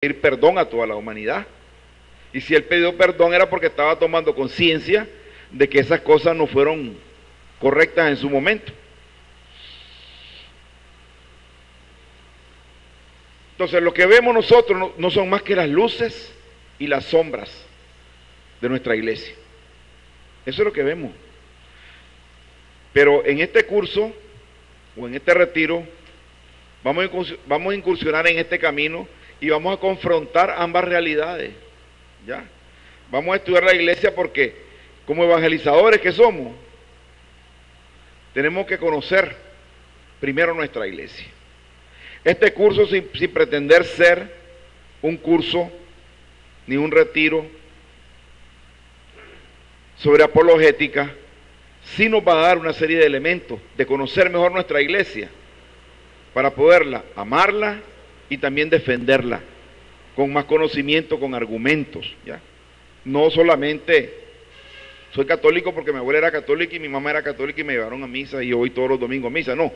pedir perdón a toda la humanidad. Y si él pidió perdón era porque estaba tomando conciencia de que esas cosas no fueron correctas en su momento. Entonces lo que vemos nosotros no son más que las luces y las sombras de nuestra iglesia. Eso es lo que vemos. Pero en este curso o en este retiro vamos a incursionar en este camino y vamos a confrontar ambas realidades. ¿Ya? Vamos a estudiar la iglesia porque como evangelizadores que somos, tenemos que conocer primero nuestra iglesia. Este curso sin pretender ser un curso ni un retiro sobre apologética, sí nos va a dar una serie de elementos de conocer mejor nuestra iglesia para poderla amarla y también defenderla con más conocimiento, con argumentos, ¿ya? No solamente soy católico porque mi abuela era católica y mi mamá era católica y me llevaron a misa y yo voy todos los domingos a misa, no,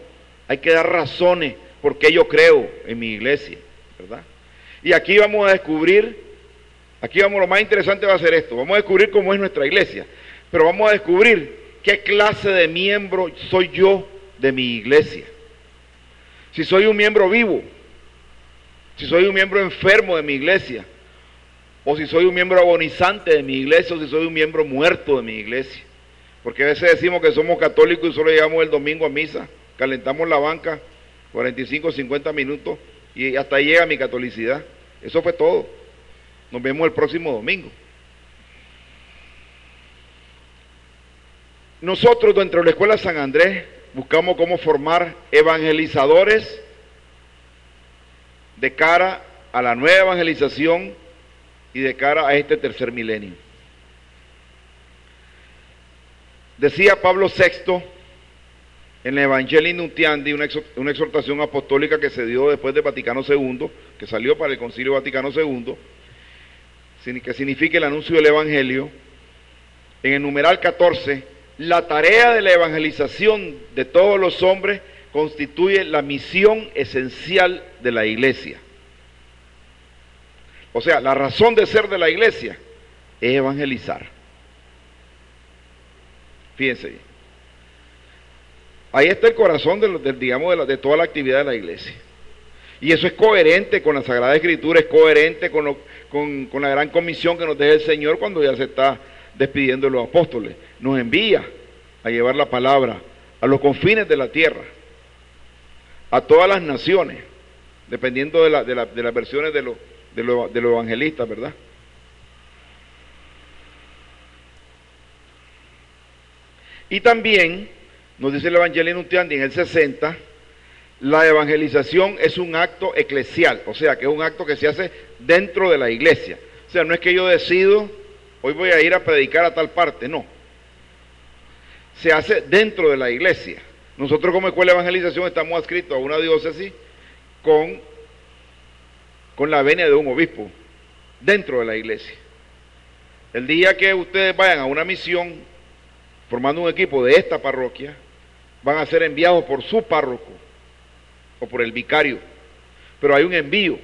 hay que dar razones por qué yo creo en mi iglesia, ¿verdad? Y aquí vamos a descubrir, lo más interesante va a ser esto, vamos a descubrir cómo es nuestra iglesia, pero vamos a descubrir qué clase de miembro soy yo de mi iglesia. Si soy un miembro vivo, si soy un miembro enfermo de mi iglesia, o si soy un miembro agonizante de mi iglesia, o si soy un miembro muerto de mi iglesia. Porque a veces decimos que somos católicos y solo llegamos el domingo a misa, calentamos la banca 45 o 50 minutos y hasta ahí llega mi catolicidad. Eso fue todo. Nos vemos el próximo domingo. Nosotros dentro de la Escuela San Andrés buscamos cómo formar evangelizadores de cara a la nueva evangelización y de cara a este tercer milenio. Decía Pablo VI en el Evangelii Nuntiandi, una exhortación apostólica que se dio después de Vaticano II, que salió para el Concilio Vaticano II, que significa el anuncio del Evangelio, en el numeral 14, la tarea de la evangelización de todos los hombres constituye la misión esencial de la iglesia. O sea, la razón de ser de la iglesia es evangelizar. Fíjense bien. Ahí está el corazón de toda la actividad de la iglesia. Y eso es coherente con la Sagrada Escritura, es coherente con la gran comisión que nos deja el Señor cuando ya se está despidiendo de los apóstoles. Nos envía a llevar la palabra a los confines de la tierra, a todas las naciones, dependiendo de las versiones de los evangelistas, ¿verdad? Y también, nos dice el Evangelio Nuntiandi en el 60, la evangelización es un acto eclesial, o sea, que es un acto que se hace dentro de la iglesia. O sea, no es que yo decido, hoy voy a ir a predicar a tal parte, no. Se hace dentro de la iglesia. Nosotros como Escuela de Evangelización estamos adscritos a una diócesis con la venia de un obispo dentro de la iglesia. El día que ustedes vayan a una misión formando un equipo de esta parroquia, van a ser enviados por su párroco o por el vicario, pero hay un envío,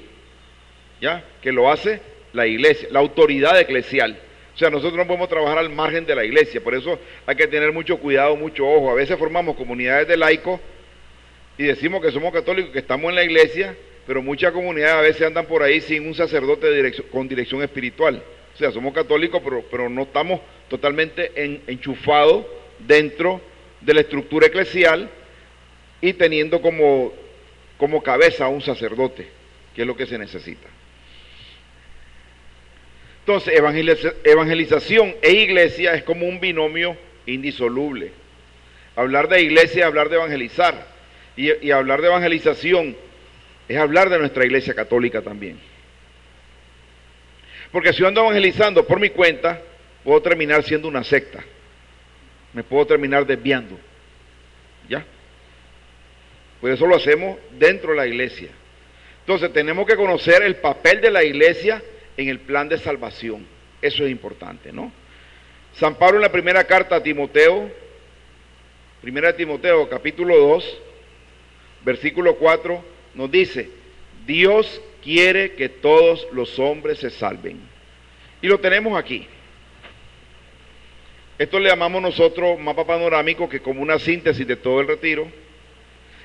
¿ya? Que lo hace la iglesia, la autoridad eclesial. O sea, nosotros no podemos trabajar al margen de la iglesia, por eso hay que tener mucho cuidado, mucho ojo. A veces formamos comunidades de laicos y decimos que somos católicos, que estamos en la iglesia, pero muchas comunidades a veces andan por ahí sin un sacerdote con dirección espiritual. O sea, somos católicos, pero no estamos totalmente enchufados dentro de la estructura eclesial y teniendo como cabeza a un sacerdote, que es lo que se necesita. Entonces, evangelización e iglesia es como un binomio indisoluble. Hablar de iglesia es hablar de evangelizar, y hablar de evangelización es hablar de nuestra iglesia católica también. Porque si yo ando evangelizando por mi cuenta, puedo terminar siendo una secta. Me puedo terminar desviando. ¿Ya? Pues eso lo hacemos dentro de la iglesia. Entonces tenemos que conocer el papel de la iglesia en el plan de salvación. Eso es importante, ¿no? San Pablo en la primera carta a Timoteo, primera de Timoteo, capítulo 2, versículo 4, nos dice: Dios quiere que todos los hombres se salven. Y lo tenemos aquí. Esto le llamamos nosotros mapa panorámico, que como una síntesis de todo el retiro.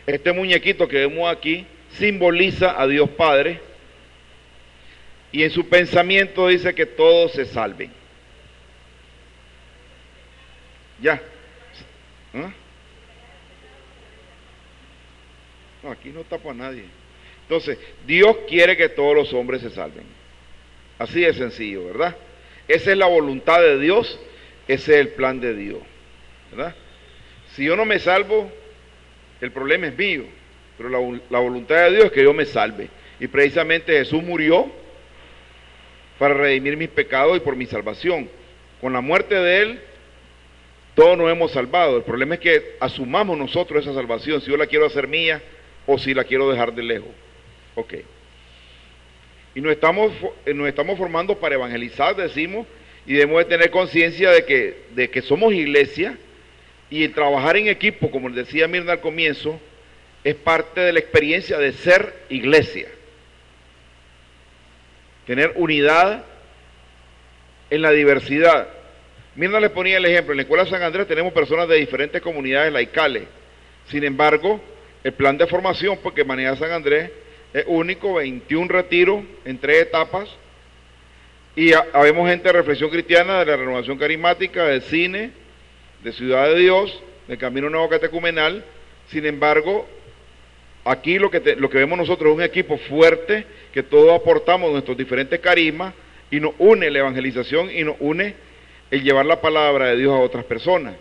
Este muñequito que vemos aquí simboliza a Dios Padre y en su pensamiento dice que todos se salven. Ya. ¿Ah? No, aquí no tapo a nadie. Entonces, Dios quiere que todos los hombres se salven. Así de sencillo, ¿verdad? Esa es la voluntad de Dios, ese es el plan de Dios, ¿verdad? Si yo no me salvo, el problema es mío, pero la voluntad de Dios es que yo me salve. Y precisamente Jesús murió para redimir mis pecados y por mi salvación. Con la muerte de Él, todos nos hemos salvado. El problema es que asumamos nosotros esa salvación, si yo la quiero hacer mía o si la quiero dejar de lejos. Ok. Y nos estamos formando para evangelizar, decimos, y debemos de tener conciencia de que somos iglesia, y el trabajar en equipo, como decía Mirna al comienzo, es parte de la experiencia de ser iglesia. Tener unidad en la diversidad. Mirna les ponía el ejemplo, en la Escuela San Andrés tenemos personas de diferentes comunidades laicales. Sin embargo, el plan de formación, porque maneja San Andrés, es único, 21 retiros en 3 etapas, y habemos gente de Reflexión Cristiana, de la Renovación Carismática, del Cine, de Ciudad de Dios, del Camino Nuevo Catecumenal. Sin embargo, aquí lo que vemos nosotros es un equipo fuerte, que todos aportamos nuestros diferentes carismas, y nos une la evangelización, y nos une el llevar la palabra de Dios a otras personas.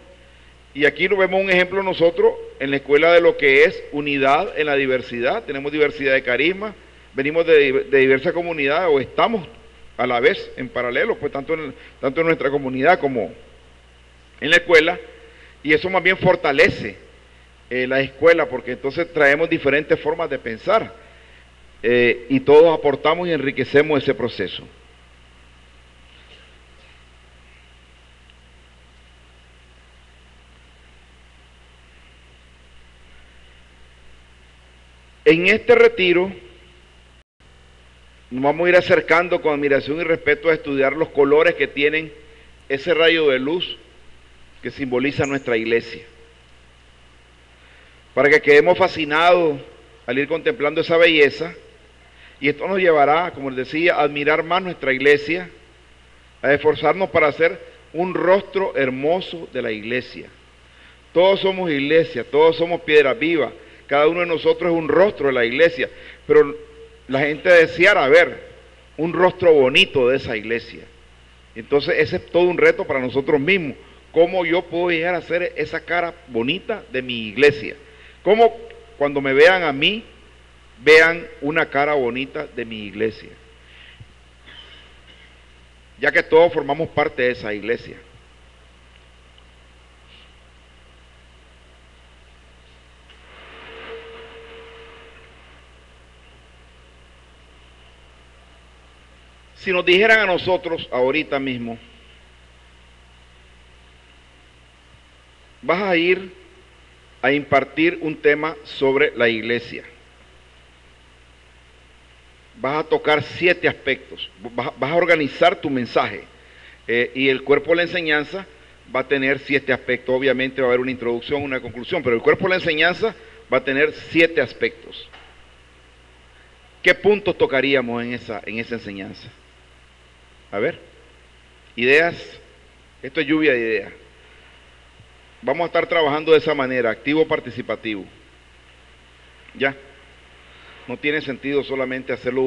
Y aquí lo vemos un ejemplo nosotros en la escuela de lo que es unidad en la diversidad. Tenemos diversidad de carismas, venimos de diversas comunidades, o estamos a la vez en paralelo, pues tanto en nuestra comunidad como en la escuela, y eso más bien fortalece la escuela, porque entonces traemos diferentes formas de pensar, y todos aportamos y enriquecemos ese proceso. En este retiro nos vamos a ir acercando con admiración y respeto a estudiar los colores que tienen ese rayo de luz que simboliza nuestra iglesia, para que quedemos fascinados al ir contemplando esa belleza, y esto nos llevará, como les decía, a admirar más nuestra iglesia, a esforzarnos para hacer un rostro hermoso de la iglesia. Todos somos iglesia, todos somos piedras vivas, cada uno de nosotros es un rostro de la iglesia, pero la gente deseara ver un rostro bonito de esa iglesia. Entonces ese es todo un reto para nosotros mismos. ¿Cómo yo puedo llegar a ser esa cara bonita de mi iglesia? ¿Cómo cuando me vean a mí, vean una cara bonita de mi iglesia? Ya que todos formamos parte de esa iglesia. Si nos dijeran a nosotros ahorita mismo, vas a ir a impartir un tema sobre la iglesia, vas a tocar 7 aspectos, vas a organizar tu mensaje, y el cuerpo de la enseñanza va a tener 7 aspectos. Obviamente va a haber una introducción, una conclusión, pero el cuerpo de la enseñanza va a tener 7 aspectos. ¿Qué puntos tocaríamos en esa enseñanza? A ver, ideas. Esto es lluvia de ideas. Vamos a estar trabajando de esa manera, activo participativo. Ya. No tiene sentido solamente hacerlo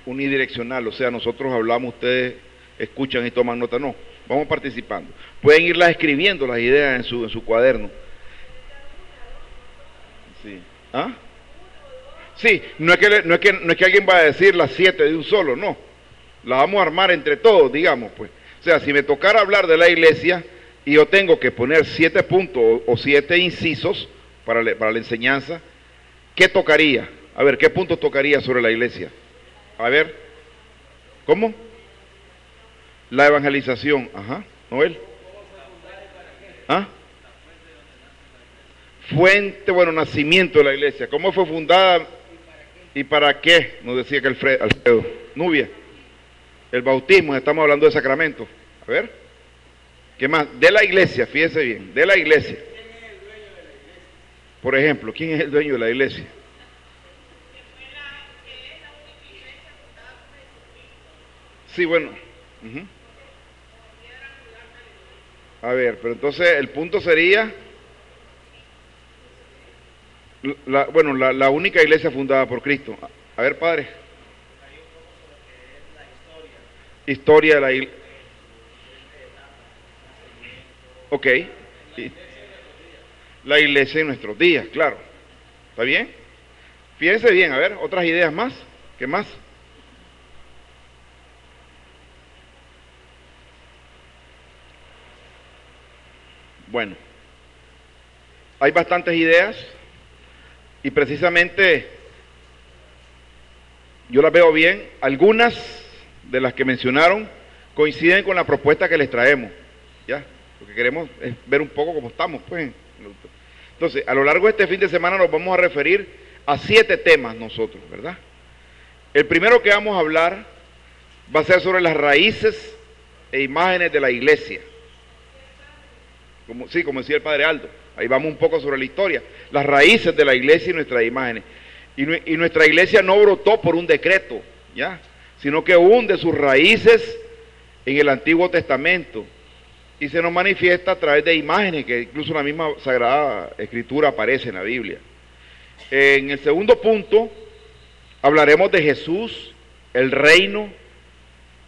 unidireccional, o sea, nosotros hablamos, ustedes escuchan y toman nota. No, vamos participando. Pueden irlas escribiendo las ideas en su cuaderno. Sí. ¿Ah? Sí, no es que alguien va a decir las 7 de un solo, no. La vamos a armar entre todos, digamos, pues. O sea, si me tocara hablar de la iglesia y yo tengo que poner 7 puntos o 7 incisos para la enseñanza, ¿qué tocaría? A ver, ¿qué puntos tocaría sobre la iglesia? A ver, ¿cómo? La evangelización, ajá, Noel. ¿Ah? Fuente, bueno, nacimiento de la iglesia. ¿Cómo fue fundada ¿Y para qué? Nos decía que Alfredo. Nubia, el bautismo, estamos hablando de sacramento. A ver, ¿qué más? De la iglesia, fíjese bien, de la iglesia. Por ejemplo, ¿quién es el dueño de la iglesia? Sí, bueno. A ver, pero entonces el punto sería, la única iglesia fundada por Cristo. A ver, padre. Historia de la iglesia. Ok. La iglesia en nuestros días, claro. ¿Está bien? Fíjense bien, a ver, otras ideas más. ¿Qué más? Bueno, hay bastantes ideas y precisamente yo las veo bien. Algunas de las que mencionaron coinciden con la propuesta que les traemos, ¿ya? Lo que queremos es ver un poco cómo estamos, pues. Entonces, a lo largo de este fin de semana nos vamos a referir a 7 temas nosotros, ¿verdad? El primero que vamos a hablar va a ser sobre las raíces e imágenes de la iglesia. Como decía el padre Aldo, ahí vamos un poco sobre la historia, las raíces de la iglesia y nuestras imágenes. Y nuestra iglesia no brotó por un decreto, ¿ya? Sino que hunde sus raíces en el Antiguo Testamento y se nos manifiesta a través de imágenes que incluso en la misma Sagrada Escritura aparece en la Biblia. En el segundo punto hablaremos de Jesús, el reino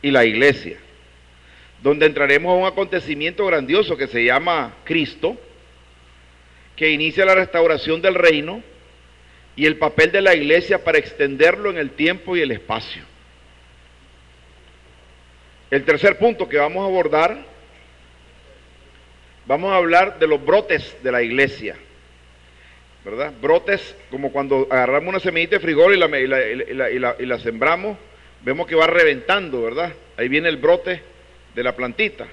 y la iglesia, donde entraremos a un acontecimiento grandioso que se llama Cristo, que inicia la restauración del reino y el papel de la iglesia para extenderlo en el tiempo y el espacio. El tercer punto que vamos a abordar, vamos a hablar de los brotes de la iglesia, ¿verdad? Brotes como cuando agarramos una semillita de frijol y la sembramos, vemos que va reventando, ¿verdad? Ahí viene el brote de la plantita,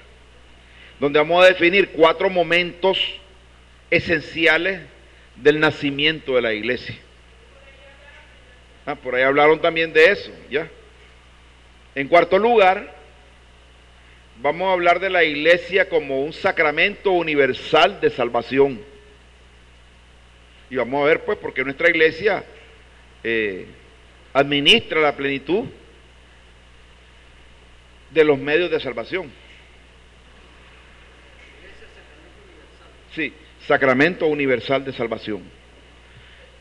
donde vamos a definir 4 momentos esenciales del nacimiento de la iglesia. Por ahí hablaron también de eso, ¿ya? En cuarto lugar, vamos a hablar de la iglesia como un sacramento universal de salvación. Y vamos a ver, pues, por qué nuestra iglesia administra la plenitud de los medios de salvación. Sí, sacramento universal de salvación.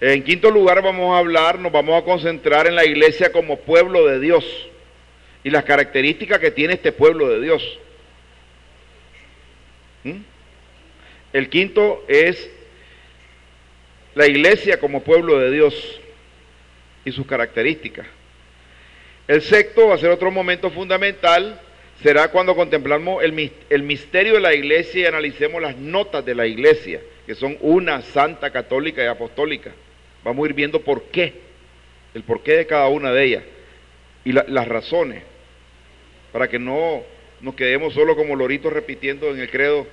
En quinto lugar nos vamos a concentrar en la iglesia como pueblo de Dios y las características que tiene este pueblo de Dios. El quinto es la iglesia como pueblo de Dios y sus características. El sexto va a ser otro momento fundamental, será cuando contemplamos el misterio de la iglesia y analicemos las notas de la iglesia, que son una, santa, católica y apostólica. Vamos a ir viendo por qué, el porqué de cada una de ellas y las razones, para que no nos quedemos solo como loritos repitiendo en el credo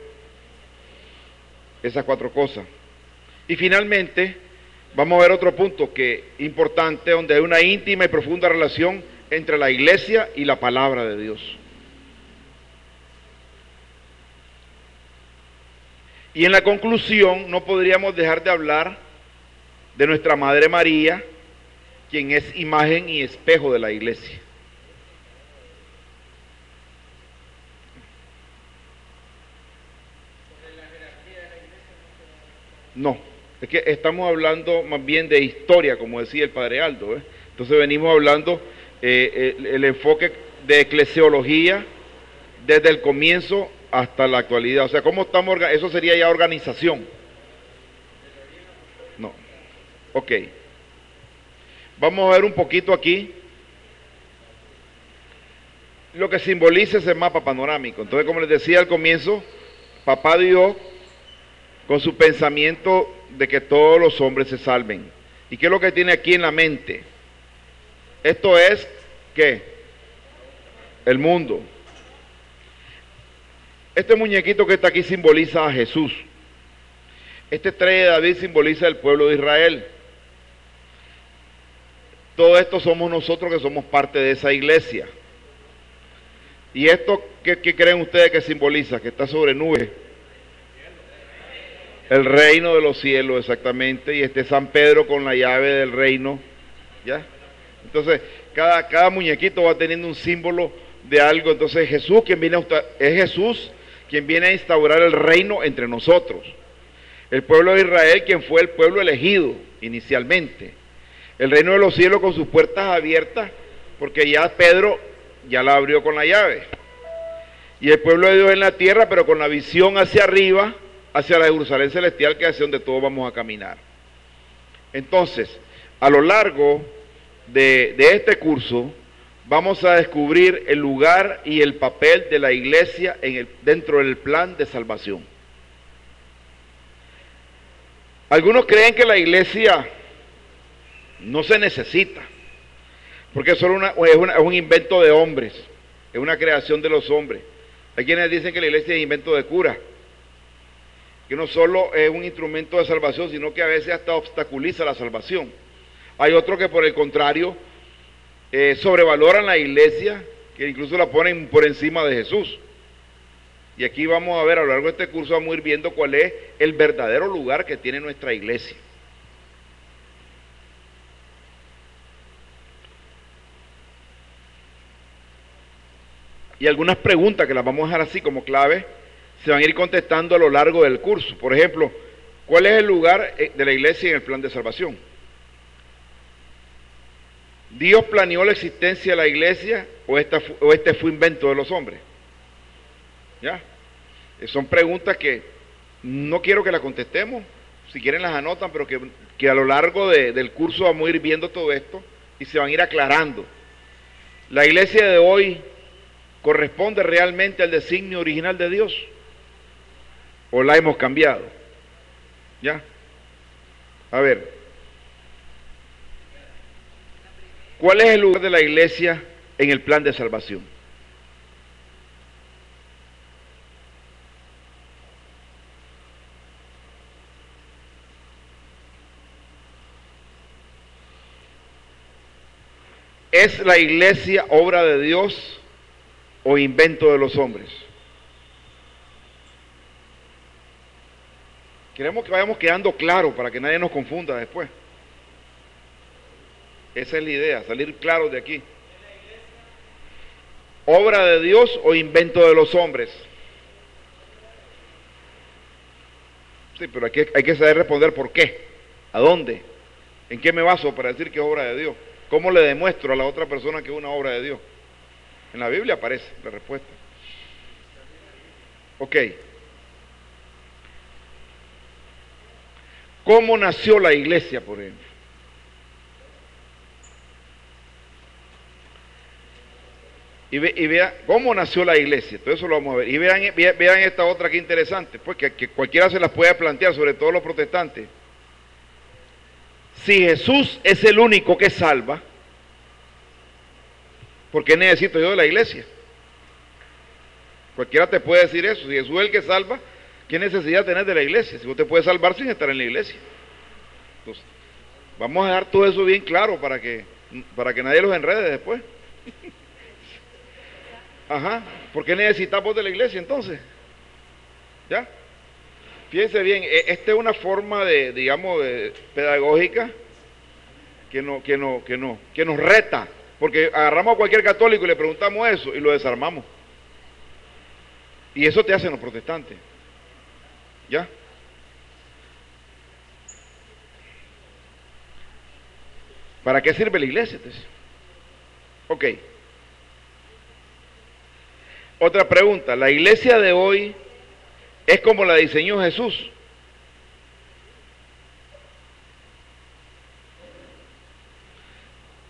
esas 4 cosas. Y finalmente vamos a ver otro punto que importante, donde hay una íntima y profunda relación entre la iglesia y la palabra de Dios. Y en la conclusión no podríamos dejar de hablar de nuestra Madre María, quien es imagen y espejo de la iglesia. No, es que estamos hablando más bien de historia, como decía el padre Aldo, ¿eh? Entonces venimos hablando el enfoque de eclesiología desde el comienzo hasta la actualidad. O sea, ¿cómo estamos? Eso sería ya organización. No. Ok. Vamos a ver un poquito aquí lo que simboliza ese mapa panorámico. Entonces, como les decía al comienzo, Papá Dios, con su pensamiento de que todos los hombres se salven. ¿Y qué es lo que tiene aquí en la mente? Esto es, ¿qué? El mundo. Este muñequito que está aquí simboliza a Jesús. Este estrella de David simboliza el pueblo de Israel. Todo esto somos nosotros que somos parte de esa iglesia. ¿Y esto qué creen ustedes que simboliza? Que está sobre nubes. El reino de los cielos, exactamente. Y San Pedro con la llave del reino. ¿Ya? Entonces, cada muñequito va teniendo un símbolo de algo. Entonces, es Jesús quien viene a instaurar el reino entre nosotros. El pueblo de Israel, quien fue el pueblo elegido inicialmente. El reino de los cielos con sus puertas abiertas, porque ya Pedro ya la abrió con la llave. Y el pueblo de Dios en la tierra, pero con la visión hacia arriba, hacia la Jerusalén celestial, que es hacia donde todos vamos a caminar. Entonces, a lo largo de este curso, vamos a descubrir el lugar y el papel de la iglesia dentro del plan de salvación. Algunos creen que la iglesia no se necesita, porque es un invento de hombres, es una creación de los hombres. Hay quienes dicen que la iglesia es invento de cura, que no solo es un instrumento de salvación, sino que a veces hasta obstaculiza la salvación. Hay otros que por el contrario sobrevaloran la iglesia, que incluso la ponen por encima de Jesús. Y aquí vamos a ver, a lo largo de este curso vamos a ir viendo cuál es el verdadero lugar que tiene nuestra iglesia. Y algunas preguntas que las vamos a dejar así como clave, se van a ir contestando a lo largo del curso. Por ejemplo, ¿cuál es el lugar de la iglesia en el plan de salvación? ¿Dios planeó la existencia de la iglesia o este fue invento de los hombres? ¿Ya? Son preguntas que no quiero que las contestemos, si quieren las anotan, pero que a lo largo del curso vamos a ir viendo todo esto y se van a ir aclarando. La iglesia de hoy corresponde realmente al designio original de Dios, o la hemos cambiado. ¿Ya? A ver, ¿cuál es el lugar de la iglesia en el plan de salvación? ¿Es la iglesia obra de Dios o invento de los hombres? Queremos que vayamos quedando claros para que nadie nos confunda después. Esa es la idea, salir claros de aquí. ¿Obra de Dios o invento de los hombres? Sí, pero aquí hay que saber responder por qué, a dónde, en qué me baso para decir que es obra de Dios. ¿Cómo le demuestro a la otra persona que es una obra de Dios? En la Biblia aparece la respuesta. Ok. ¿Cómo nació la iglesia, por ejemplo? Y vea cómo nació la iglesia, todo eso lo vamos a ver. Y vean esta otra que interesante, pues que cualquiera se las puede plantear, sobre todo los protestantes. Si Jesús es el único que salva, ¿por qué necesito yo de la iglesia? Cualquiera te puede decir eso. Si Jesús es el que salva, ¿qué necesidad tenés de la iglesia? Si vos te puedes salvar sin estar en la iglesia. Entonces, vamos a dejar todo eso bien claro para que nadie los enrede después. Ajá, ¿por qué necesitamos de la iglesia entonces? ¿Ya? Fíjense bien, esta es una forma digamos, pedagógica que nos reta, porque agarramos a cualquier católico y le preguntamos eso y lo desarmamos. Y eso te hacen los protestantes. ¿Ya? ¿Para qué sirve la iglesia? Entonces? Ok. Otra pregunta, ¿la iglesia de hoy es como la diseñó Jesús?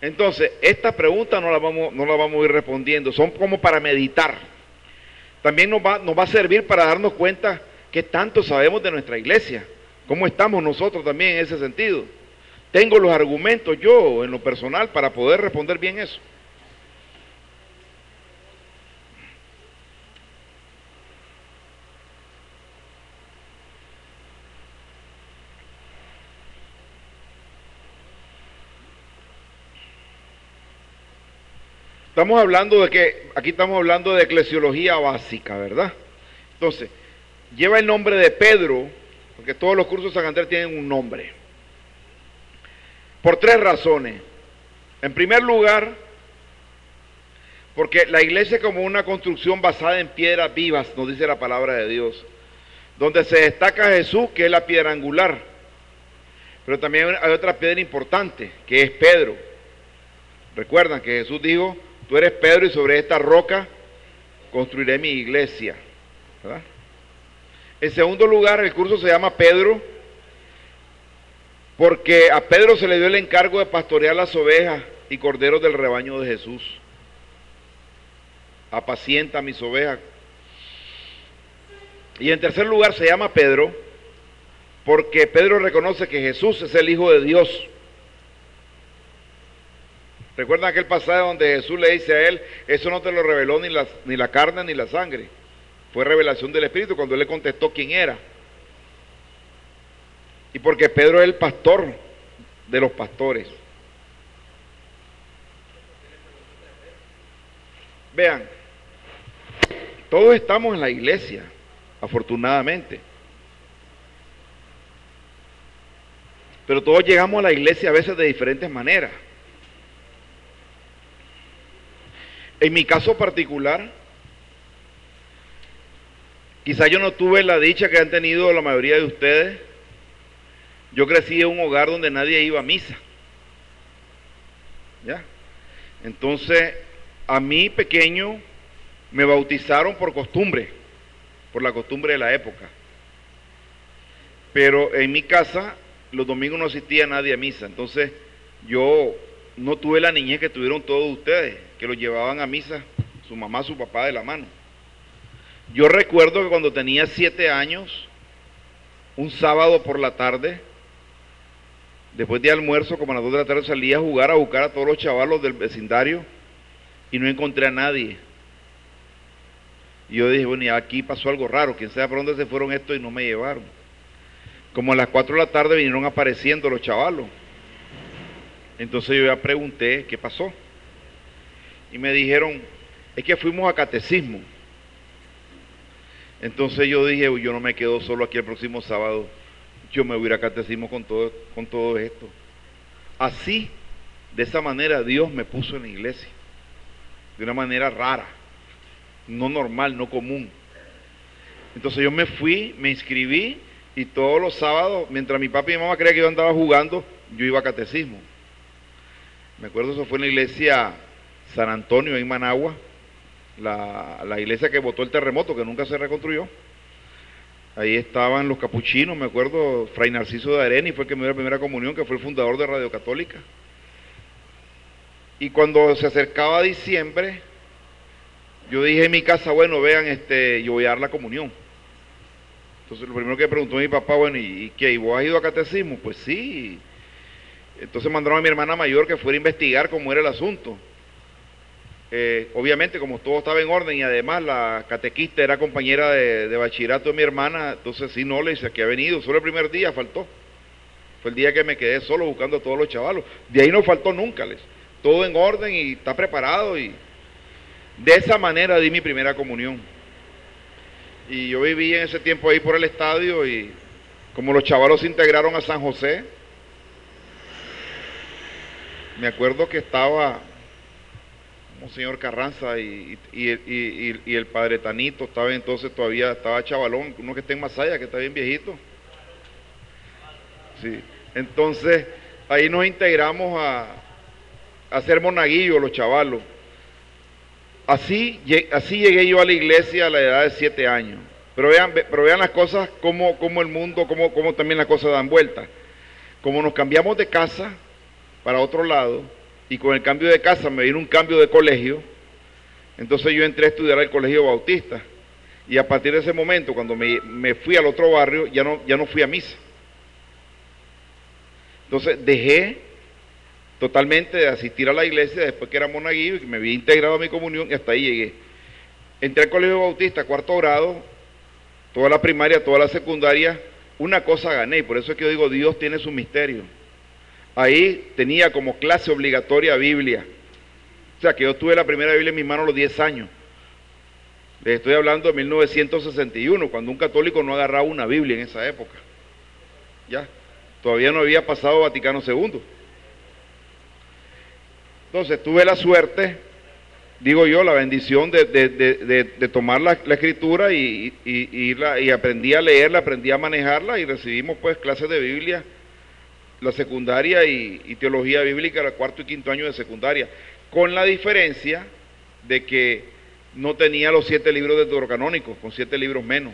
Entonces, estas preguntas no las vamos a ir respondiendo, son como para meditar. También nos va a servir para darnos cuenta qué tanto sabemos de nuestra iglesia, cómo estamos nosotros también en ese sentido. Tengo los argumentos yo, en lo personal, para poder responder bien eso. Estamos hablando de que, aquí estamos hablando de eclesiología básica, ¿verdad? Entonces, lleva el nombre de Pedro, porque todos los cursos de San Andrés tienen un nombre. Por tres razones. En primer lugar, porque la iglesia es como una construcción basada en piedras vivas, nos dice la palabra de Dios, donde se destaca Jesús, que es la piedra angular. Pero también hay otra piedra importante, que es Pedro. Recuerdan que Jesús dijo, tú eres Pedro y sobre esta roca construiré mi iglesia, ¿verdad? En segundo lugar, el curso se llama Pedro, porque a Pedro se le dio el encargo de pastorear las ovejas y corderos del rebaño de Jesús. Apacienta mis ovejas. Y en tercer lugar se llama Pedro, porque Pedro reconoce que Jesús es el Hijo de Dios. ¿Recuerdan aquel pasaje donde Jesús le dice a él, eso no te lo reveló ni la carne ni la sangre? Fue revelación del Espíritu, cuando él le contestó quién era. Y porque Pedro es el pastor de los pastores. Vean, todos estamos en la iglesia, afortunadamente. Pero todos llegamos a la iglesia a veces de diferentes maneras. En mi caso particular, quizá yo no tuve la dicha que han tenido la mayoría de ustedes. Yo crecí en un hogar donde nadie iba a misa. ¿Ya? Entonces, a mí pequeño me bautizaron por costumbre, por la costumbre de la época. Pero en mi casa, los domingos no asistía nadie a misa. Entonces, yo no tuve la niñez que tuvieron todos ustedes, que los llevaban a misa, su mamá, su papá de la mano. Yo recuerdo que cuando tenía 7 años, un sábado por la tarde, después de almuerzo, como a las 2 de la tarde, salí a jugar, a buscar a todos los chavalos del vecindario y no encontré a nadie. Y yo dije, bueno, y aquí pasó algo raro, quién sabe por dónde se fueron estos y no me llevaron. Como a las 4 de la tarde vinieron apareciendo los chavalos. Entonces yo ya pregunté qué pasó. Y me dijeron, es que fuimos a catecismo. Entonces yo dije, yo no me quedo solo aquí el próximo sábado, yo me voy a ir a catecismo con todo esto. Así, de esa manera, Dios me puso en la iglesia. De una manera rara, no normal, no común. Entonces yo me fui, me inscribí, y todos los sábados, mientras mi papá y mi mamá creían que yo andaba jugando, yo iba a catecismo. Me acuerdo, eso fue en la iglesia San Antonio, en Managua, la iglesia que botó el terremoto, que nunca se reconstruyó. Ahí estaban los capuchinos, me acuerdo, Fray Narciso de Areni fue el que me dio la primera comunión, que fue el fundador de Radio Católica. Y cuando se acercaba diciembre, yo dije en mi casa, bueno, vean, yo voy a dar la comunión. Entonces lo primero que preguntó mi papá, bueno, ¿y qué? ¿Y vos has ido a catecismo? Pues sí. Entonces mandaron a mi hermana mayor que fuera a investigar cómo era el asunto. Obviamente, como todo estaba en orden y además la catequista era compañera de bachillerato de mi hermana, entonces sí, no, le dice que ha venido, solo el primer día faltó. Fue el día que me quedé solo buscando a todos los chavalos. De ahí no faltó nunca, todo en orden y está preparado, y de esa manera di mi primera comunión. Y yo viví en ese tiempo ahí por el estadio, y como los chavalos se integraron a San José, me acuerdo que estaba Monseñor Carranza y el padre Tanito, estaba entonces todavía, estaba chavalón, uno que está en Masaya, que está bien viejito. Sí. Entonces, ahí nos integramos a hacer monaguillo los chavalos. Así llegué yo a la iglesia a la edad de 7 años. Pero vean las cosas, como el mundo, como también las cosas dan vueltas. Como nos cambiamos de casa para otro lado, y con el cambio de casa me vino un cambio de colegio, entonces yo entré a estudiar al Colegio Bautista. Y a partir de ese momento, cuando me fui al otro barrio, ya no fui a misa. Entonces dejé totalmente de asistir a la iglesia después que era monaguillo, y me había integrado a mi comunión, y hasta ahí llegué. Entré al Colegio Bautista, 4º grado, toda la primaria, toda la secundaria, una cosa gané, y por eso es que yo digo, Dios tiene su misterio. Ahí tenía como clase obligatoria Biblia. O sea, que yo tuve la primera Biblia en mis manos a los 10 años. Les estoy hablando de 1961, cuando un católico no agarraba una Biblia en esa época. Ya, todavía no había pasado Vaticano II. Entonces tuve la suerte, digo yo, la bendición de tomar la escritura y aprendí a leerla, aprendí a manejarla y recibimos pues clases de Biblia, la secundaria y teología bíblica, el cuarto y quinto año de secundaria, con la diferencia de que no tenía los 7 libros de deuterocanónicos, con 7 libros menos,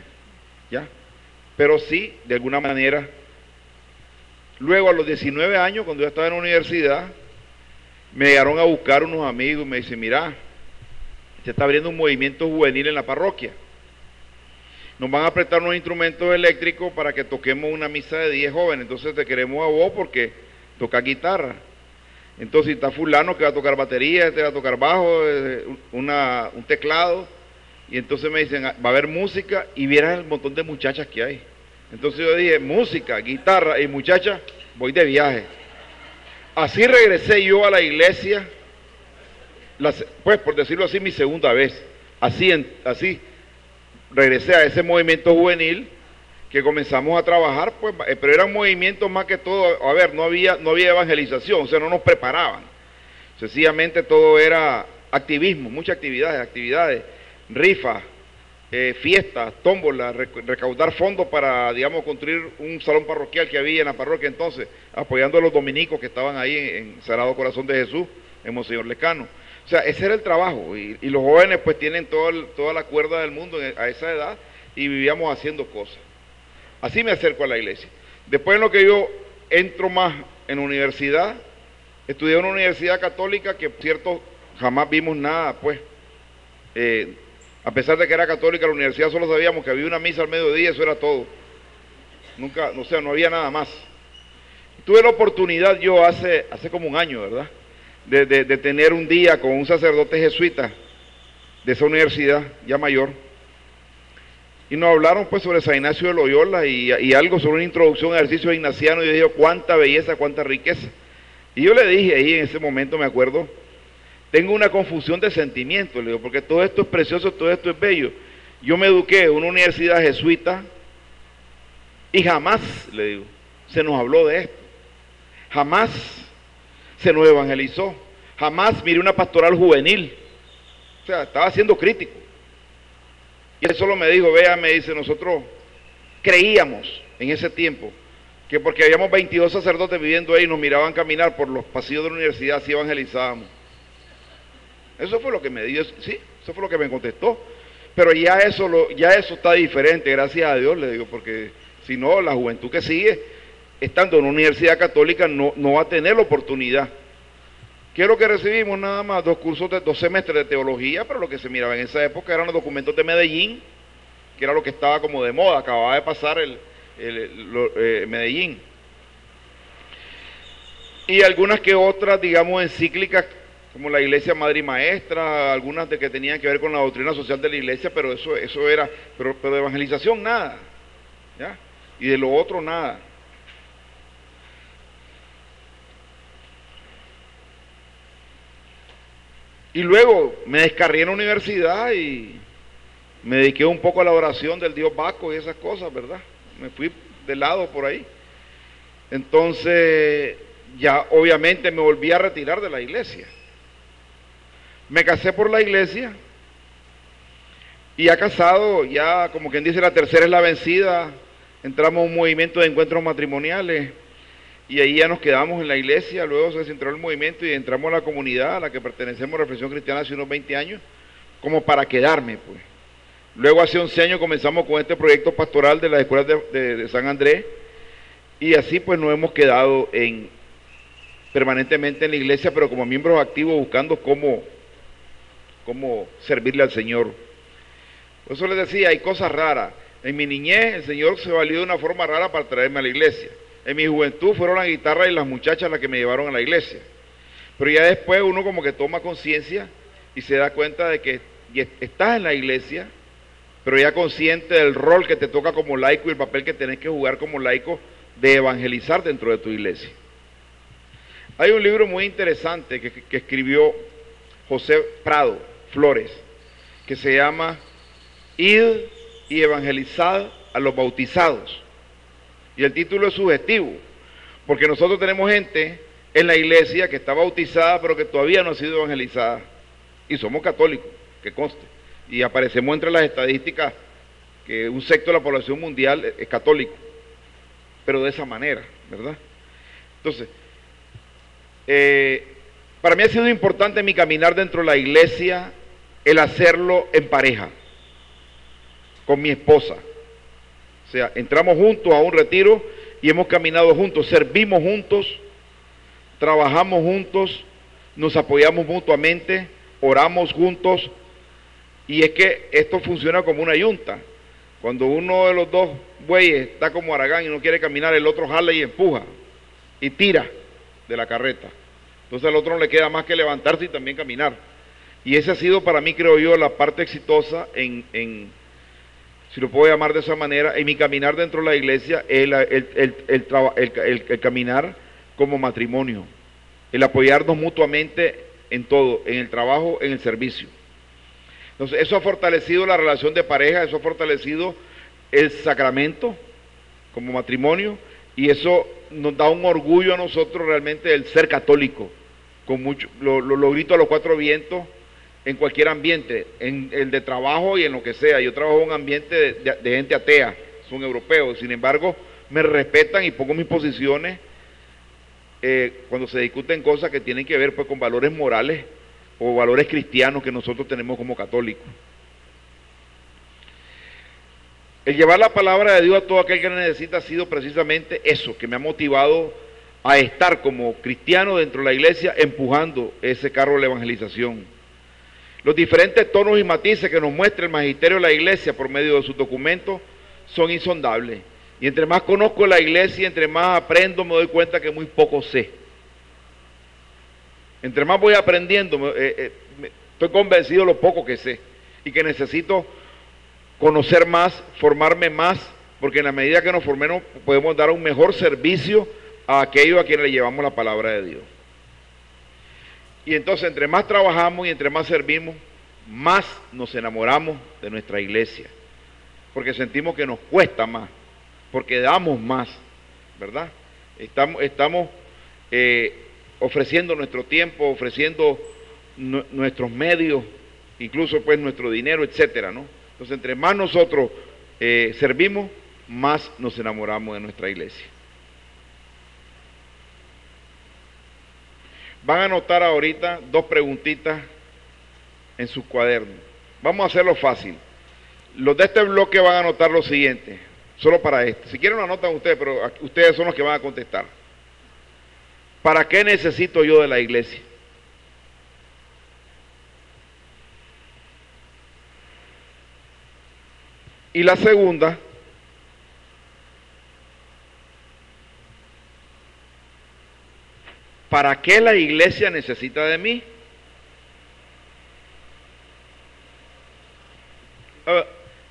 ¿ya? Pero sí, de alguna manera, luego a los 19 años, cuando yo estaba en la universidad, me llegaron a buscar unos amigos y me dicen, mira, se está abriendo un movimiento juvenil en la parroquia. Nos van a prestar unos instrumentos eléctricos para que toquemos una misa de 10 jóvenes, entonces te queremos a vos porque tocas guitarra. Entonces está fulano que va a tocar batería, este va a tocar bajo, un teclado, y entonces me dicen, va a haber música y vieras el montón de muchachas que hay. Entonces yo dije, música, guitarra y muchachas, voy de viaje. Así regresé yo a la iglesia, pues por decirlo así, mi segunda vez. Así regresé a ese movimiento juvenil que comenzamos a trabajar, pues, pero eran movimientos más que todo, a ver, no había evangelización, o sea, no nos preparaban. Sencillamente todo era activismo, muchas actividades, rifas, fiestas, tómbolas, recaudar fondos para, digamos, construir un salón parroquial que había en la parroquia entonces, apoyando a los dominicos que estaban ahí en Sagrado Corazón de Jesús, en Monseñor Lescano. O sea, ese era el trabajo, y los jóvenes pues tienen toda la cuerda del mundo a esa edad, y vivíamos haciendo cosas. Así me acerco a la iglesia. Después en lo que yo entro más en la universidad, estudié en una universidad católica que, por cierto, jamás vimos nada, pues. A pesar de que era católica la universidad, solo sabíamos que había una misa al mediodía, eso era todo. Nunca, o sea, no había nada más. Tuve la oportunidad yo hace como un año, ¿verdad?, de tener un día con un sacerdote jesuita de esa universidad, ya mayor, y nos hablaron pues sobre San Ignacio de Loyola y algo sobre una introducción al ejercicio ignaciano, y yo dije, cuánta belleza, cuánta riqueza. Y yo le dije ahí en ese momento, me acuerdo, tengo una confusión de sentimientos, le digo, porque todo esto es precioso, todo esto es bello. Yo me eduqué en una universidad jesuita y jamás, le digo, se nos habló de esto. Jamás se nos evangelizó. Jamás miré una pastoral juvenil. O sea, estaba siendo crítico. Y él solo me dijo, vea, me dice, nosotros creíamos en ese tiempo que porque habíamos 22 sacerdotes viviendo ahí, nos miraban caminar por los pasillos de la universidad, así evangelizábamos. Eso fue lo que me dio, sí, eso fue lo que me contestó. Pero ya eso está diferente, gracias a Dios, le digo, porque si no, la juventud que sigue, estando en una universidad católica, no va a tener la oportunidad. ¿Qué es lo que recibimos? Nada más 2 semestres de teología, pero lo que se miraba en esa época eran los documentos de Medellín, que era lo que estaba como de moda, acababa de pasar Medellín. Y algunas que otras, digamos, encíclicas, como la Iglesia Madre y Maestra, algunas de que tenían que ver con la doctrina social de la Iglesia, pero eso era, pero de evangelización nada, ¿ya? Y de lo otro nada. Y luego me descarrié en la universidad y me dediqué un poco a la oración del Dios Baco y esas cosas, ¿verdad? Me fui de lado por ahí. Entonces, ya obviamente me volví a retirar de la iglesia. Me casé por la iglesia y ya casado, ya como quien dice, la tercera es la vencida, entramos a un movimiento de encuentros matrimoniales. Y ahí ya nos quedamos en la iglesia, luego se desintegró el movimiento y entramos a la comunidad a la que pertenecemos, Reflexión Cristiana, hace unos 20 años, como para quedarme, pues. Luego hace 11 años comenzamos con este proyecto pastoral de las escuelas de San Andrés, y así pues nos hemos quedado permanentemente en la iglesia, pero como miembros activos buscando cómo servirle al Señor. Por eso les decía, hay cosas raras. En mi niñez el Señor se valió de una forma rara para traerme a la iglesia. En mi juventud fueron la guitarra y las muchachas las que me llevaron a la iglesia. Pero ya después uno como que toma conciencia y se da cuenta de que estás en la iglesia, pero ya consciente del rol que te toca como laico y el papel que tenés que jugar como laico de evangelizar dentro de tu iglesia. Hay un libro muy interesante que escribió José Prado Flores, que se llama Id y evangelizad a los bautizados. Y el título es sugestivo, porque nosotros tenemos gente en la iglesia que está bautizada, pero que todavía no ha sido evangelizada. Y somos católicos, que conste. Y aparecemos entre las estadísticas que un sexto de la población mundial es católico, pero de esa manera, ¿verdad? Entonces, para mí ha sido importante en mi caminar dentro de la iglesia el hacerlo en pareja, con mi esposa. O sea, entramos juntos a un retiro y hemos caminado juntos, servimos juntos, trabajamos juntos, nos apoyamos mutuamente, oramos juntos, y es que esto funciona como una yunta. Cuando uno de los dos bueyes está como Aragán y no quiere caminar, el otro jala y empuja y tira de la carreta. Entonces al otro no le queda más que levantarse y también caminar. Y esa ha sido para mí, creo yo, la parte exitosa si lo puedo llamar de esa manera, en mi caminar dentro de la iglesia, el caminar como matrimonio, el apoyarnos mutuamente en todo, en el trabajo, en el servicio. Entonces eso ha fortalecido la relación de pareja, eso ha fortalecido el sacramento como matrimonio, y eso nos da un orgullo a nosotros realmente el ser católico, con mucho, lo grito a los cuatro vientos, en cualquier ambiente, en el de trabajo y en lo que sea. Yo trabajo en un ambiente de gente atea, son europeos, sin embargo me respetan y pongo mis posiciones cuando se discuten cosas que tienen que ver pues con valores morales o valores cristianos que nosotros tenemos como católicos. El llevar la palabra de Dios a todo aquel que la necesita ha sido precisamente eso, que me ha motivado a estar como cristiano dentro de la iglesia empujando ese carro de la evangelización. Los diferentes tonos y matices que nos muestra el magisterio de la iglesia por medio de sus documentos son insondables. Y entre más conozco la iglesia, entre más aprendo, me doy cuenta que muy poco sé. Entre más voy aprendiendo, estoy convencido de lo poco que sé y que necesito conocer más, formarme más, porque en la medida que nos formemos podemos dar un mejor servicio a aquellos a quienes le llevamos la palabra de Dios. Y entonces entre más trabajamos y entre más servimos, más nos enamoramos de nuestra iglesia, porque sentimos que nos cuesta más, porque damos más, ¿verdad? Estamos ofreciendo nuestro tiempo, ofreciendo nuestros medios, incluso pues nuestro dinero, etcétera, ¿no? Entonces entre más nosotros servimos, más nos enamoramos de nuestra iglesia. Van a anotar ahorita dos preguntitas en sus cuadernos. Vamos a hacerlo fácil. Los de este bloque van a anotar lo siguiente, solo para esto. Si quieren lo anotan ustedes, pero ustedes son los que van a contestar. ¿Para qué necesito yo de la iglesia? Y la segunda, ¿para qué la iglesia necesita de mí?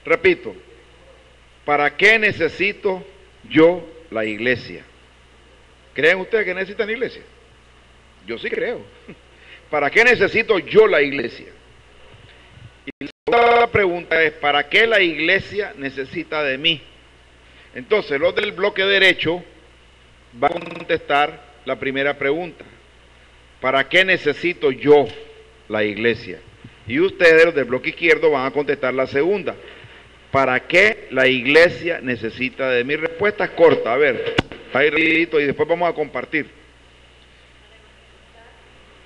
Repito, ¿para qué necesito yo la iglesia? ¿Creen ustedes que necesitan iglesia? Yo sí creo. ¿Para qué necesito yo la iglesia? Y la segunda pregunta es, ¿para qué la iglesia necesita de mí? Entonces, los del bloque derecho van a contestar la primera pregunta, ¿para qué necesito yo la iglesia? Y ustedes, los del bloque izquierdo, van a contestar la segunda, ¿para qué la iglesia necesita de mí? Respuesta es corta, a ver, ahí rapidito y después vamos a compartir.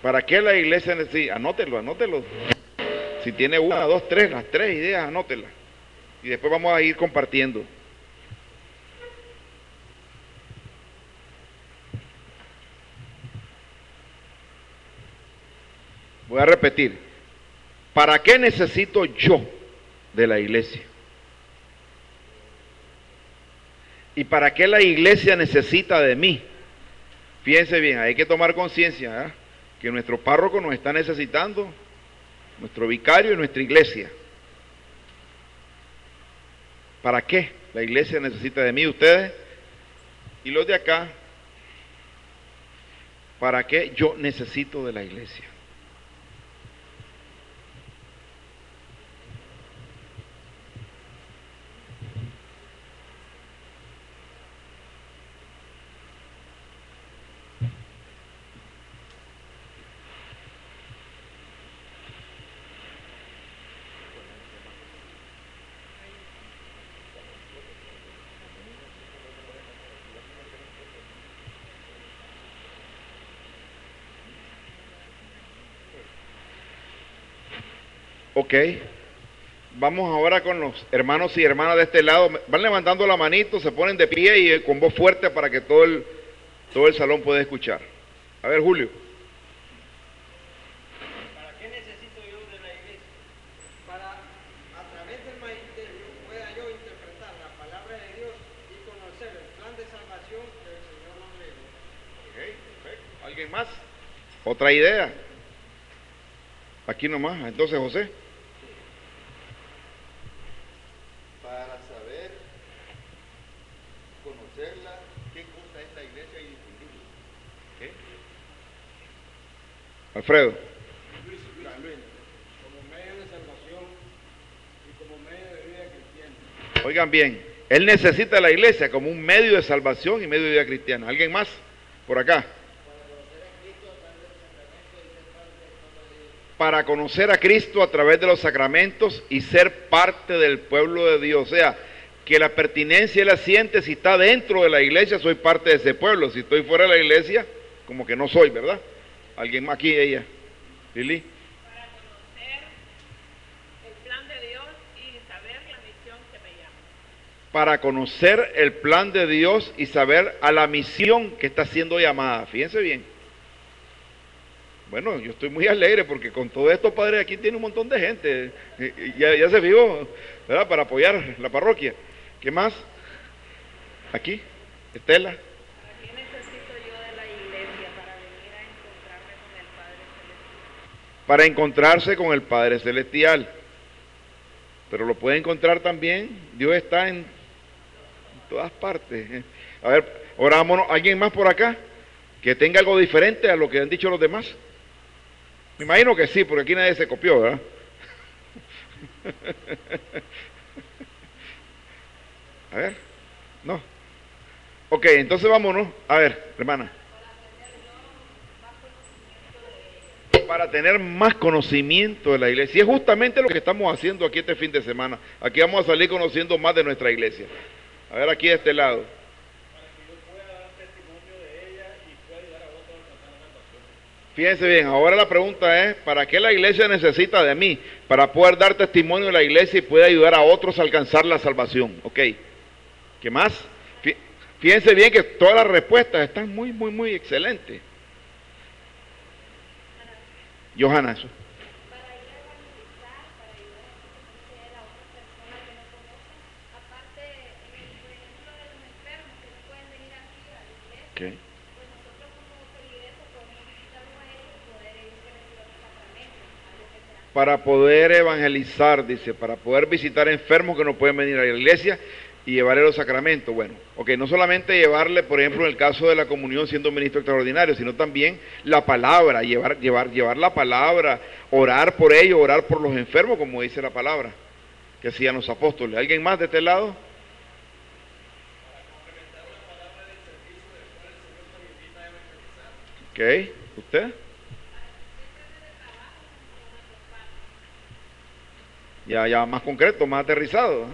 ¿Para qué la iglesia necesita? Anótelo. Si tiene una, dos, tres, las tres ideas, anótelas. Y después vamos a ir compartiendo. Voy a repetir, ¿para qué necesito yo de la iglesia? ¿Y para qué la iglesia necesita de mí? Fíjense bien, hay que tomar conciencia, ¿eh? Que nuestro párroco nos está necesitando, nuestro vicario y nuestra iglesia. ¿Para qué la iglesia necesita de mí? Ustedes y los de acá, ¿para qué yo necesito de la iglesia? Ok. Vamos ahora con los hermanos y hermanas de este lado. Van levantando la manito, se ponen de pie y con voz fuerte para que todo el salón pueda escuchar. A ver, Julio. ¿Para qué necesito yo de la iglesia? Para, a través del magisterio, pueda yo interpretar la palabra de Dios y conocer el plan de salvación que el Señor nos dio. Okay, perfecto. ¿Alguien más? ¿Otra idea? Aquí nomás. Entonces, José. Para saber, conocerla, qué cosa es la iglesia y distinguirla. Okay. Alfredo. Luis, como medio de salvación y como medio de vida cristiana. Oigan bien, él necesita la iglesia como un medio de salvación y medio de vida cristiana. ¿Alguien más? Por acá. Para conocer a Cristo a través de los sacramentos y ser parte del pueblo de Dios. O sea, que la pertinencia él la siente si está dentro de la iglesia, soy parte de ese pueblo. Si estoy fuera de la iglesia, como que no soy, ¿verdad? ¿Alguien más aquí? Ella. Lili. Para conocer el plan de Dios y saber la misión que me llama. Para conocer el plan de Dios y saber a la misión que está siendo llamada. Fíjense bien. Bueno, yo estoy muy alegre porque con todo esto, padre, aquí tiene un montón de gente. Ya se fijó, ¿verdad? Para apoyar la parroquia. ¿Qué más? Aquí, Estela. ¿Para qué necesito yo de la iglesia? Para venir a encontrarme con el Padre Celestial. Para encontrarse con el Padre Celestial. Pero lo puede encontrar también. Dios está en todas partes. A ver, orámonos. ¿Alguien más por acá que tenga algo diferente a lo que han dicho los demás? Me imagino que sí, porque aquí nadie se copió, ¿verdad? A ver, no. Ok, entonces vámonos. A ver, hermana. Para tener más conocimiento de la iglesia. Y es justamente lo que estamos haciendo aquí este fin de semana. Aquí vamos a salir conociendo más de nuestra iglesia. A ver, aquí de este lado. Fíjense bien, ahora la pregunta es, ¿para qué la iglesia necesita de mí? Para poder dar testimonio de la iglesia y poder ayudar a otros a alcanzar la salvación. Ok. ¿Qué más? Fíjense bien que todas las respuestas están muy excelentes. Johanna, eso. Para ir a evangelizar, para ayudar a conocer a otras personas que no conocen, aparte, por ejemplo, de los enfermos que no pueden venir aquí a la iglesia, Okay. pues nosotros como feligreses podemos visitarlos a ellos y poder ellos recibir los sacramentos, algo que será. Para poder evangelizar, dice, para poder visitar enfermos que no pueden venir a la iglesia y llevarle los sacramentos. Bueno, ok, no solamente llevarle, por ejemplo, en el caso de la comunión siendo ministro extraordinario, sino también la palabra, llevar la palabra, orar por ellos, orar por los enfermos, como dice la palabra, que hacían los apóstoles. ¿Alguien más de este lado? Ok, ¿usted? Ya más concreto, más aterrizado, ¿eh?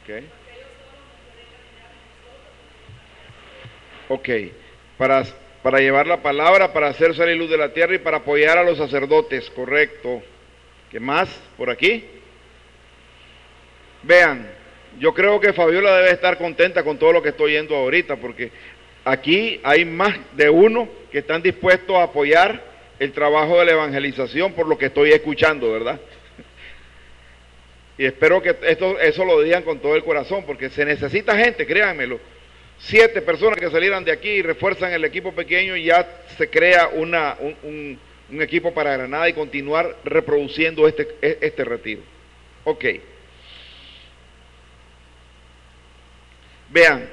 Okay. Ok, para llevar la palabra, para hacer salir luz de la tierra y para apoyar a los sacerdotes, correcto. ¿Qué más por aquí? Vean, yo creo que Fabiola debe estar contenta con todo lo que estoy yendo ahorita, porque aquí hay más de uno que están dispuestos a apoyar el trabajo de la evangelización por lo que estoy escuchando, ¿verdad? Y espero que eso lo digan con todo el corazón, porque se necesita gente, créanmelo. 7 personas que salieran de aquí y refuerzan el equipo pequeño y ya se crea un equipo para Granada y continuar reproduciendo este retiro. Ok. Vean,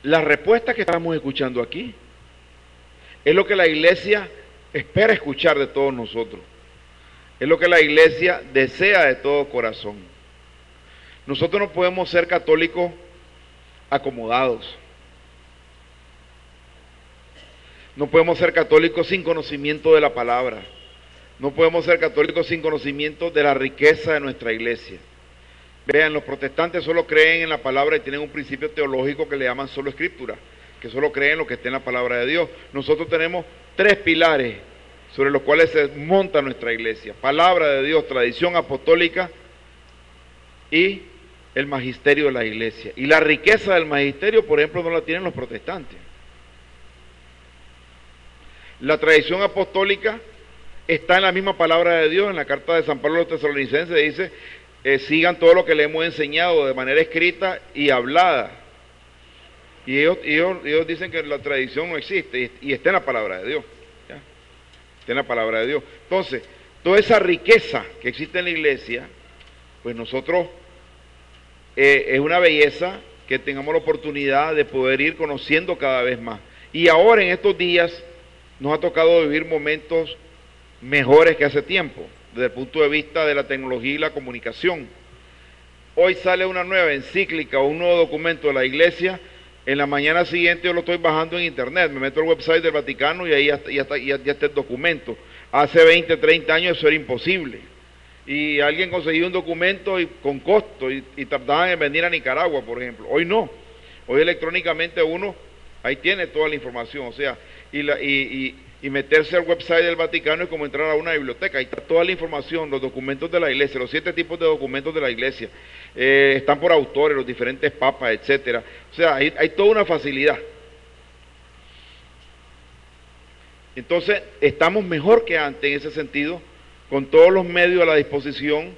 la respuesta que estamos escuchando aquí es lo que la iglesia espera escuchar de todos nosotros. Es lo que la iglesia desea de todo corazón. Nosotros no podemos ser católicos acomodados. No podemos ser católicos sin conocimiento de la palabra. No podemos ser católicos sin conocimiento de la riqueza de nuestra iglesia. Vean, los protestantes solo creen en la palabra y tienen un principio teológico que le llaman solo escritura, que solo creen en lo que está en la palabra de Dios. Nosotros tenemos 3 pilares sobre los cuales se monta nuestra iglesia: palabra de Dios, tradición apostólica y el magisterio de la iglesia. Y la riqueza del magisterio, por ejemplo, no la tienen los protestantes. La tradición apostólica está en la misma palabra de Dios. En la carta de San Pablo a los Tesalonicenses dice: sigan todo lo que le hemos enseñado de manera escrita y hablada. Y ellos dicen que la tradición no existe y está en la palabra de Dios. ¿Ya? Está en la palabra de Dios. Entonces, toda esa riqueza que existe en la iglesia, pues nosotros, es una belleza que tengamos la oportunidad de poder ir conociendo cada vez más. Y ahora en estos días nos ha tocado vivir momentos mejores que hace tiempo, desde el punto de vista de la tecnología y la comunicación. Hoy sale una nueva encíclica o un nuevo documento de la iglesia. En la mañana siguiente yo lo estoy bajando en internet, me meto al website del Vaticano y ahí ya está el documento. Hace 20, 30 años eso era imposible. Y alguien conseguía un documento con costo y tardaban en venir a Nicaragua, por ejemplo. Hoy no. Hoy electrónicamente uno ahí tiene toda la información. O sea, y meterse al website del Vaticano es como entrar a una biblioteca. Ahí está toda la información, los documentos de la iglesia, los 7 tipos de documentos de la iglesia. Están por autores, los diferentes papas, etcétera. O sea, hay toda una facilidad. Entonces, estamos mejor que antes en ese sentido, con todos los medios a la disposición.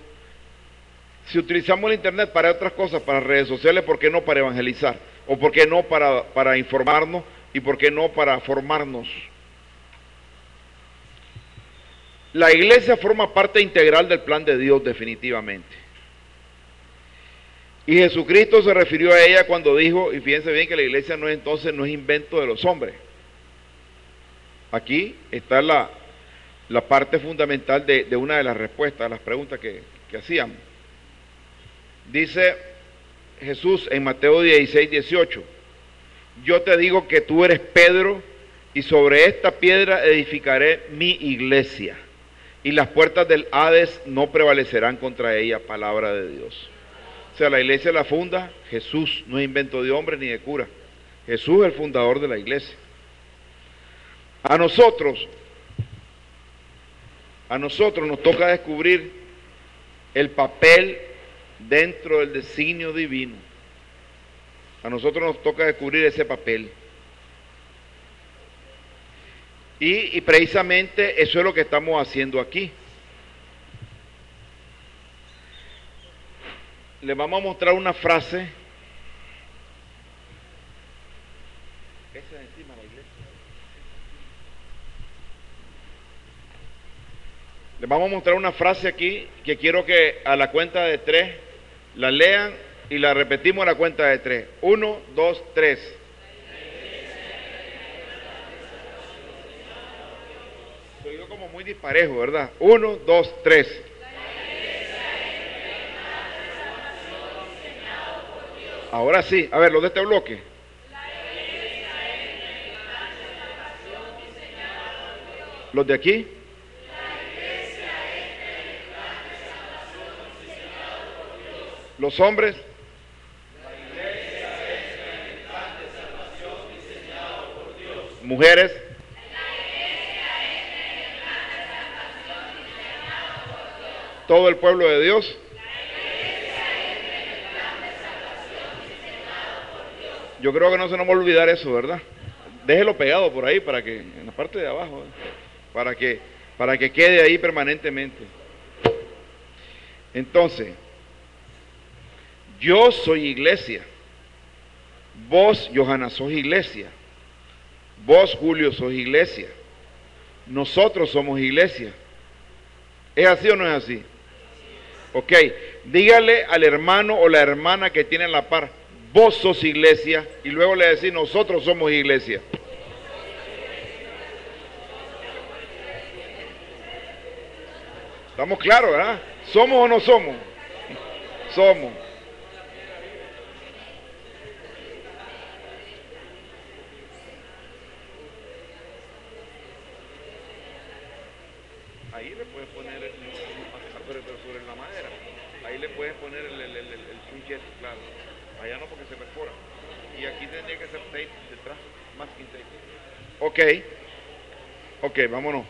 Si utilizamos el internet para otras cosas, para redes sociales, ¿por qué no para evangelizar? ¿O por qué no para informarnos? ¿Y por qué no para formarnos? La iglesia forma parte integral del plan de Dios, definitivamente. Y Jesucristo se refirió a ella cuando dijo, y fíjense bien que la iglesia no es invento de los hombres. Aquí está la parte fundamental de una de las respuestas a las preguntas que hacíamos. Dice Jesús en Mateo 16, 18: yo te digo que tú eres Pedro, y sobre esta piedra edificaré mi iglesia, y las puertas del Hades no prevalecerán contra ella. Palabra de Dios. O sea, la iglesia la funda Jesús, no es invento de hombre ni de cura. Jesús es el fundador de la iglesia. A nosotros nos toca descubrir el papel dentro del designio divino. A nosotros nos toca descubrir ese papel. Y precisamente eso es lo que estamos haciendo aquí. Les vamos a mostrar una frase. Esa es encima de la iglesia. Les vamos a mostrar una frase aquí que quiero que a la cuenta de 3 la lean y la repetimos a la cuenta de 3. 1, 2, 3. Soy yo como muy disparejo, ¿verdad? 1, 2, 3. Ahora sí, a ver, los de este bloque. Los de aquí. Los hombres. Mujeres. Todo el pueblo de Dios. Yo creo que no se nos va a olvidar eso, ¿verdad? Déjelo pegado por ahí para que, en la parte de abajo, para que quede ahí permanentemente. Entonces, yo soy iglesia. Vos, Johanna, sos iglesia. Vos, Julio, sos iglesia. Nosotros somos iglesia. ¿Es así o no es así? Ok, dígale al hermano o la hermana que tiene a la par: vos sos iglesia, y luego le decís: nosotros somos iglesia. ¿Estamos claros, verdad? ¿Somos o no somos? Somos. Ahí le puedes poner pero sobre la madera. Ahí le puedes poner el switch ese, claro. Allá no porque se perfora. Y aquí tendría que ser tape detrás, masking tape. Ok, vámonos.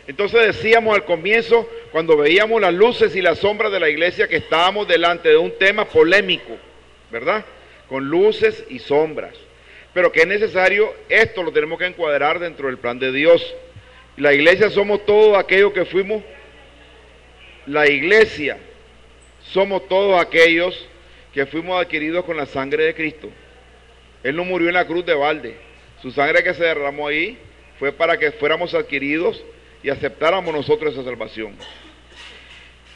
Entonces decíamos al comienzo, cuando veíamos las luces y las sombras de la iglesia, que estábamos delante de un tema polémico, ¿verdad? Con luces y sombras. Pero que es necesario, esto lo tenemos que encuadrar dentro del plan de Dios. La iglesia somos todos aquellos que fuimos, la iglesia somos todos aquellos que fuimos adquiridos con la sangre de Cristo. Él no murió en la cruz de balde. Su sangre que se derramó ahí fue para que fuéramos adquiridos y aceptáramos nosotros esa salvación.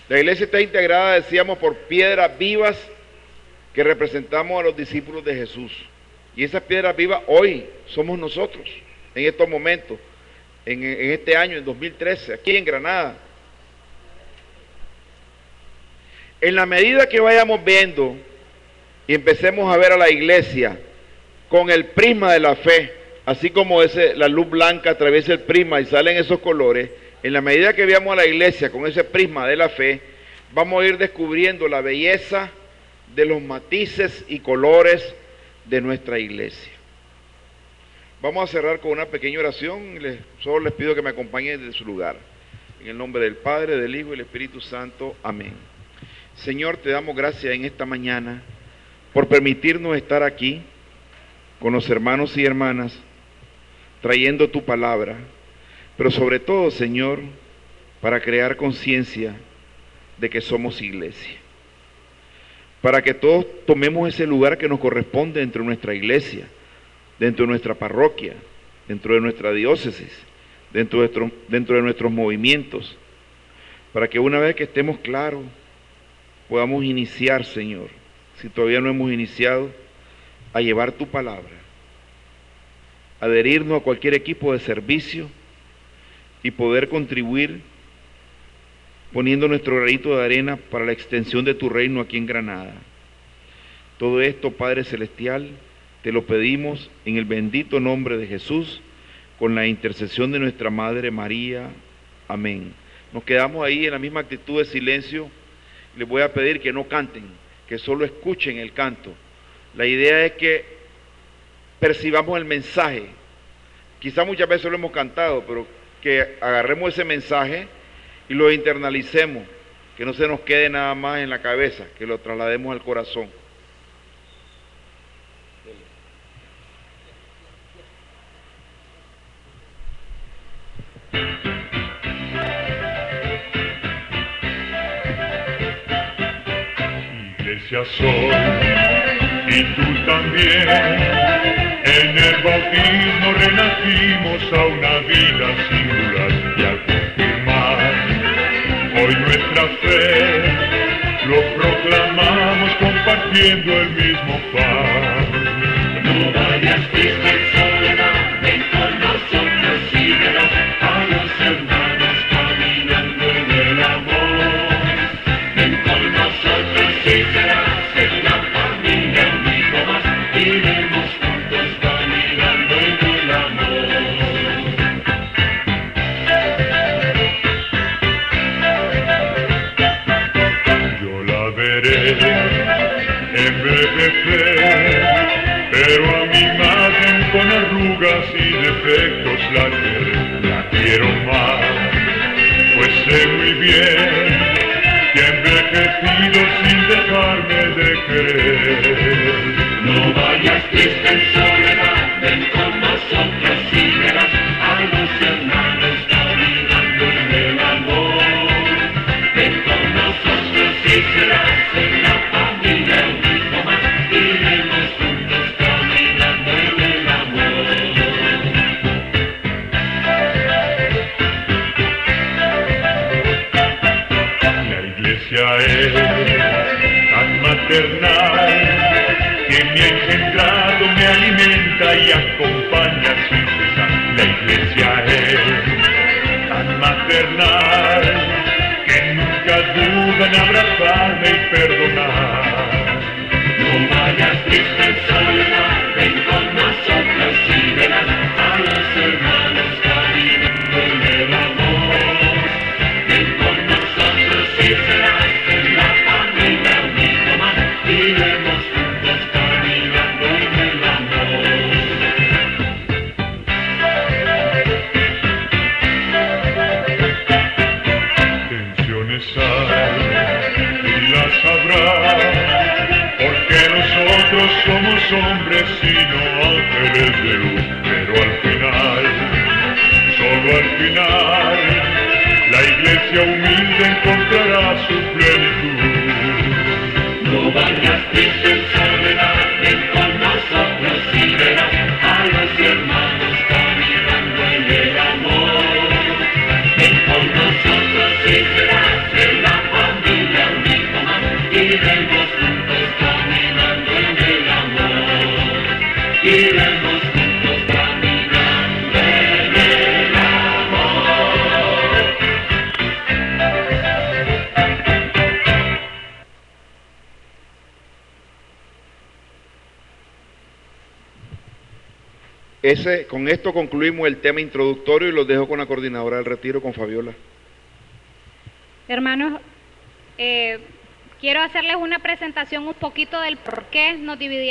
La iglesia está integrada, decíamos, por piedras vivas que representamos a los discípulos de Jesús. Y esas piedras vivas hoy somos nosotros, en estos momentos, en este año, en 2013, aquí en Granada. En la medida que vayamos viendo y empecemos a ver a la iglesia con el prisma de la fe, así como la luz blanca atraviesa el prisma y salen esos colores, en la medida que veamos a la iglesia con ese prisma de la fe, vamos a ir descubriendo la belleza de los matices y colores de nuestra iglesia. Vamos a cerrar con una pequeña oración. Solo les pido que me acompañen desde su lugar. En el nombre del Padre, del Hijo y del Espíritu Santo. Amén. Señor, te damos gracias en esta mañana por permitirnos estar aquí con los hermanos y hermanas, trayendo tu palabra, pero sobre todo, Señor, para crear conciencia de que somos iglesia, para que todos tomemos ese lugar que nos corresponde dentro de nuestra iglesia, dentro de nuestra parroquia, dentro de nuestra diócesis, dentro de nuestros movimientos, para que una vez que estemos claros, podamos iniciar, Señor, si todavía no hemos iniciado, a llevar tu palabra, adherirnos a cualquier equipo de servicio y poder contribuir poniendo nuestro granito de arena para la extensión de tu reino aquí en Granada. Todo esto, Padre Celestial, te lo pedimos en el bendito nombre de Jesús, con la intercesión de nuestra Madre María. Amén. Nos quedamos ahí en la misma actitud de silencio. Les voy a pedir que no canten, que solo escuchen el canto. La idea es que percibamos el mensaje. Quizá muchas veces lo hemos cantado, pero que agarremos ese mensaje y lo internalicemos, que no se nos quede nada más en la cabeza, que lo traslademos al corazón. Iglesia soy, y tú también, en el bautismo renacimos a una vida singular, y al confirmar hoy nuestra fe, lo proclamamos compartiendo el mismo pan. No vayas triste en soledad, ven con nosotros y verás a los hermanos caminando en el amor. Ven con nosotros y serás en la familia un hijo más, iremos juntos caminando en el amor. Yo la veré envejecer, pero a mi imagen con arrugas y defectos la quiero más, pues sé muy bien que he envejecido sin dejarme de querer. No vayas triste en soledad, ven con nosotros y verás a los hermanos caminando en el amor. Ven con nosotros y serás en la familia un hijo más, iremos juntos caminando en el amor. La iglesia es tan maternal que me ha engendrado, me alimenta y acompaña sin cesar. La iglesia es tan maternal que nunca duda en abrazarme y perdonar. No vayas triste en soledad, ven con nosotros y verás a los hermanos caminando en el amor. Ven con nosotros y serás hombres sino ángeles de luz, pero al final, solo al final, la iglesia humilde encontrará su plenitud. No vayas triste en soledad, ven con nosotros y verás a los hermanos caminando en el amor. Ven con nosotros y serás de la familia un hijo más, iremos juntos caminando en el amor. Iremos juntos caminando en el amor. Con esto concluimos el tema introductorio y los dejo con la coordinadora del retiro, con Fabiola. Hermanos, quiero hacerles una presentación un poquito del por qué nos dividieron